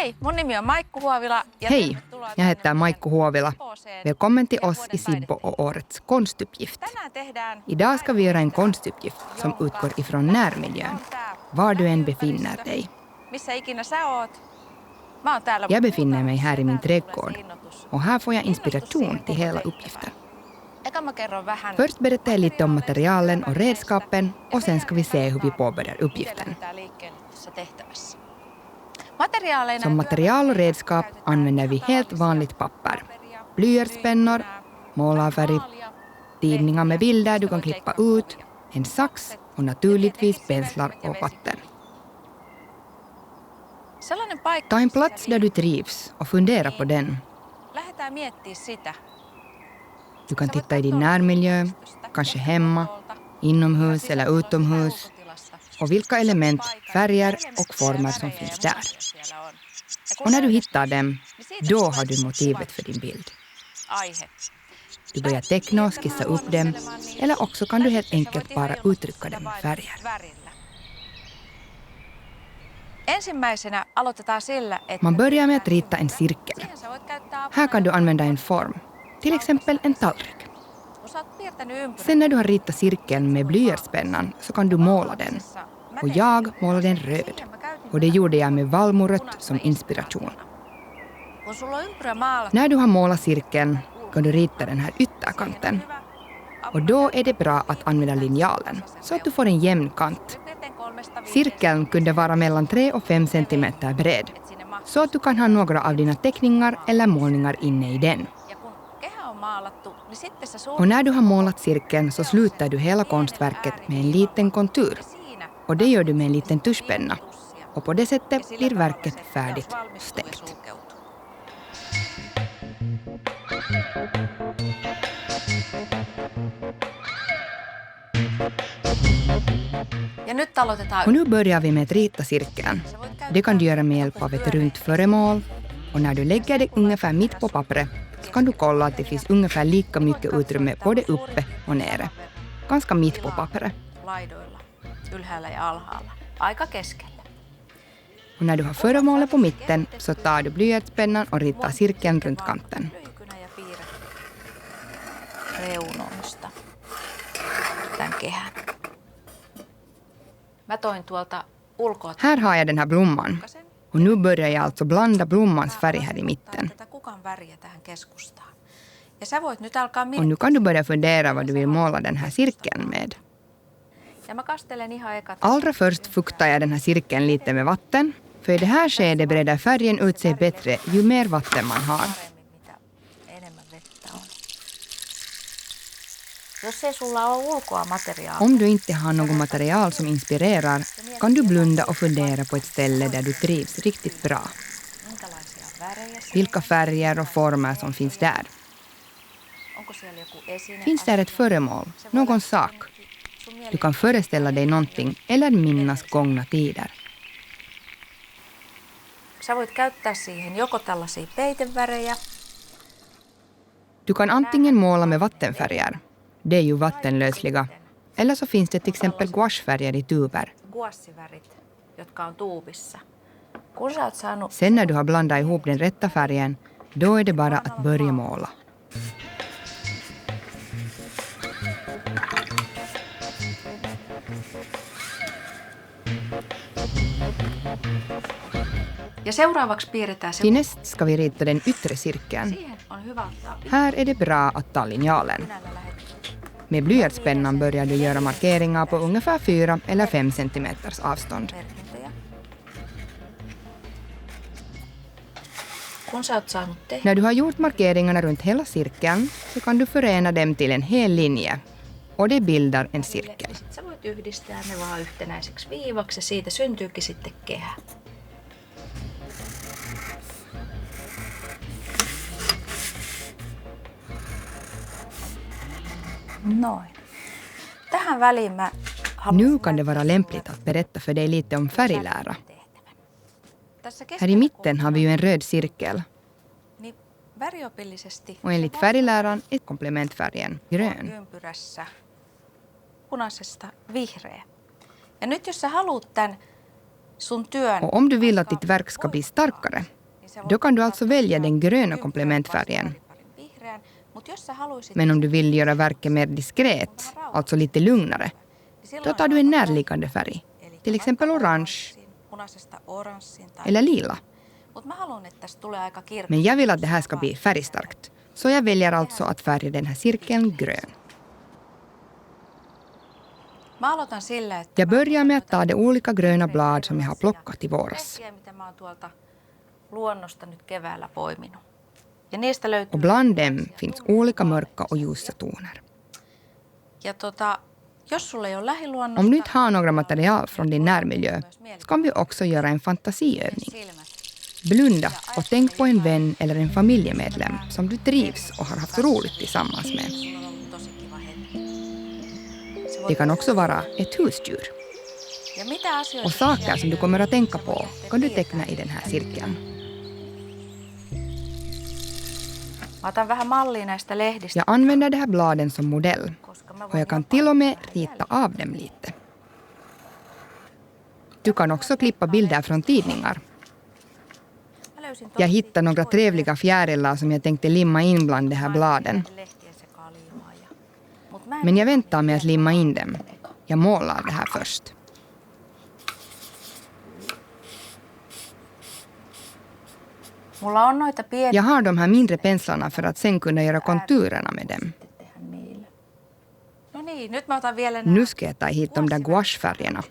Hej, mun nimi on Maikku Huovila. Hej, jag heter Maikku Huovila. Välkommen till oss i Sibbo och årets konstuppgift. Idag ska vi göra en konstuppgift som utgår ifrån närmiljön, var du än befinner dig. Jag befinner mig här i min trädgård och här får jag inspiration till hela uppgiften. Först berättar jag lite om materialen och redskapen och sen ska vi se hur vi påbörjar uppgiften. Som material och redskap använder vi helt vanligt papper. Blyertspennor, målarfärg, tidningar med bilder du kan klippa ut, en sax och naturligtvis penslar och vatten. Ta en plats där du trivs och fundera på den. Du kan titta i din närmiljö, kanske hemma, inomhus eller utomhus, och vilka element, färger och former som finns där. Och när du hittar dem, då har du motivet för din bild. Du börjar teckna och skissa upp dem, eller också kan du helt enkelt bara uttrycka dem med färger. Man börjar med att rita en cirkel. Här kan du använda en form, till exempel en tallrik. Sen när du har ritat cirkeln med blyertspennan så kan du måla den. Och jag målade den röd. Och det gjorde jag med vallmorött som inspiration. När du har målat cirkeln kan du rita den här ytterkanten. Och då är det bra att använda linjalen så att du får en jämn kant. Cirkeln kunde vara mellan 3 och 5 centimeter bred. Så att du kan ha några av dina teckningar eller målningar inne i den. Och när du har målat cirkeln så slutar du hela konstverket med en liten kontur. Och det gör du med en liten tuschpenna. Och på det sättet blir verket färdigt och stängt. Och nu börjar vi med att rita cirkeln. Det kan du göra med hjälp av ett runt föremål. Och när du lägger det ungefär mitt på pappret så kan du kolla att det finns ungefär lika mycket utrymme både uppe och nere. Ganska mitt på pappret. Och när du har föremålet på mitten så tar du blyertspennan och ritar cirkeln runt kanten. Här har jag den här blomman. Och nu börjar jag alltså blanda blommans färg här i mitten. Och nu kan du börja fundera vad du vill måla den här cirkeln med. Allra först fuktar jag den här cirkeln lite med vatten. För i det här skedet breder färgen ut sig bättre ju mer vatten man har. Om du inte har något material som inspirerar kan du blunda och fundera på ett ställe där du trivs riktigt bra. Vilka färger och former som finns där. Finns där ett föremål, någon sak? Du kan föreställa dig någonting eller minnas gångna tider. Du kan antingen måla med vattenfärger. Det är ju vattenlösliga. Eller så finns det till exempel gouachefärger i tuber. Sen när du har blandat ihop den rätta färgen, då är det bara att börja måla. Näst ska vi rita den yttre cirkeln. Här är det bra att ta linjalen. Med blyertspennan börjar du göra markeringar på ungefär 4 eller 5 centimeters avstånd. När du har gjort markeringarna runt hela cirkeln så kan du förena dem till en hel linje. Och det bildar en cirkel. Sä voit yhdistää ne vaan yhtenäiseksi viivaksi ja siitä syntyykin sitten kehä. Noin. Tähän väliin mä Nu kan det vara lämpligt att berätta för dig lite om färglära. Här i mitten har vi ju en röd cirkel. Och enligt färgläran är komplementfärgen grön. Punaisesta vihreä. Ja nyt jos sä haluat tän sun työn... Och om du vill att ditt verk ska bli starkare Då kan du alltså välja den gröna komplementfärgen. Men om du vill göra verket mer diskret, alltså lite lugnare, då tar du en närliggande färg. Till exempel orange eller lila. Men jag vill att det här ska bli färgstarkt. Så jag väljer alltså att färga den här cirkeln grön. Jag börjar med att ta de olika gröna blad som jag har plockat i våras. Och bland dem finns olika mörka och ljusa toner. Om du inte har några material från din närmiljö så kan vi också göra en fantasiövning. Blunda och tänk på en vän eller en familjemedlem som du trivs och har haft roligt tillsammans med. Det kan också vara ett husdjur. Och saker som du kommer att tänka på kan du teckna i den här cirkeln. Jag använder de här bladen som modell och jag kan till och med rita av dem lite. Du kan också klippa bilder från tidningar. Jag hittade några trevliga fjärilar som jag tänkte limma in bland de här bladen. Men jag väntar med att limma in dem. Jag målar det här först. Jag har de här mindre penslarna för att sen kunna göra konturerna med dem. Nu ska jag ta hit de där gouachefärgerna.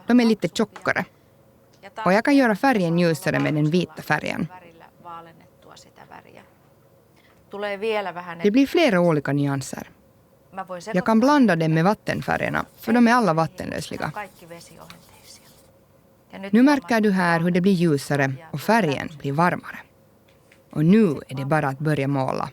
De är lite tjockare. Och jag kan göra färgen ljusare med den vita färgen. Det blir flera olika nyanser. Jag kan blanda dem med vattenfärgerna, för de är alla vattenlösliga. Nu märker du här hur det blir ljusare och färgen blir varmare. Och nu är det bara att börja måla.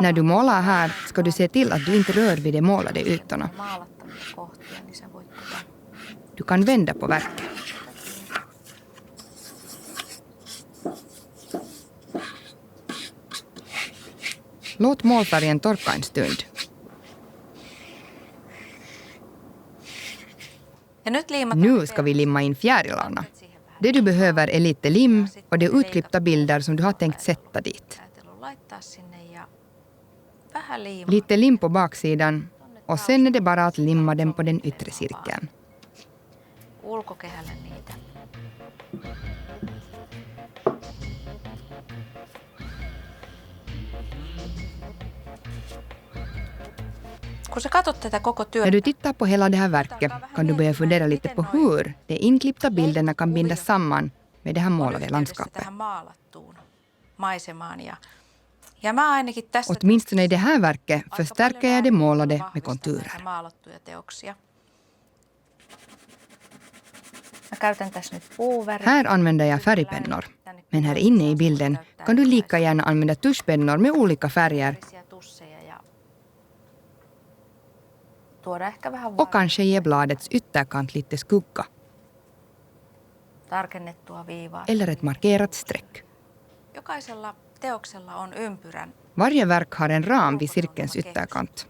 När du målar här ska du se till att du inte rör vid de målade ytorna. Du kan vända på verket. Låt målfärgen torka en stund. Nu ska vi limma in fjärilarna. Det du behöver är lite lim och de utklippta bilder som du har tänkt sätta dit. Lite lim på baksidan och sen är det bara att limma dem på den yttre cirkeln. När du tittar på hela det här verket kan du börja fundera lite på hur de inklippta bilderna kan bindas samman med det här målade landskapet. Åtminstone i det här verket förstärker jag det målade med konturer. Här använder jag färgpennor. Men här inne i bilden kan du lika gärna använda tuschpennor med olika färger. Och kanske ge bladets ytterkant lite skugga. Eller ett markerat streck. Varje verk har en ram vid cirkelns ytterkant.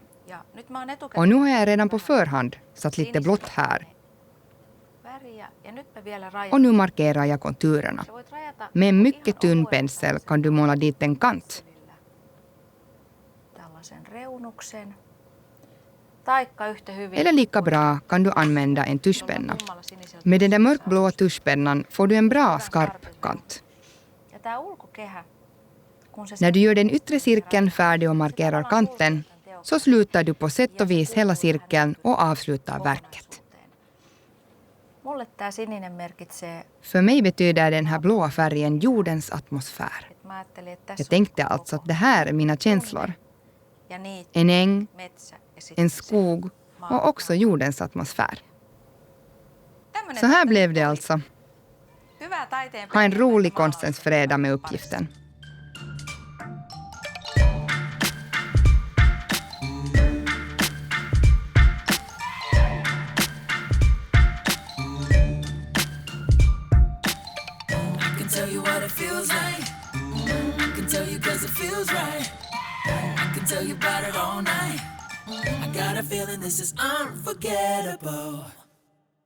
Och nu har jag redan på förhand satt lite blått här. Och nu markerar jag konturerna. Med en mycket tunn pensel kan du måla dit en kant. Eller lika bra kan du använda en tuschpenna. Med den där mörkblåa tuschpennan får du en bra skarp kant. När du gör den yttre cirkeln färdig och markerar kanten så slutar du på sätt och vis hela cirkeln och avslutar verket. För mig betyder den här blåa färgen jordens atmosfär. Jag tänkte alltså att det här är mina känslor. En äng, en skog och också jordens atmosfär. Så här blev det alltså. Ha en rolig konstens fredag med uppgiften. Tell you 'cause it feels right. I can tell you about it all night. I got a feeling this is unforgettable.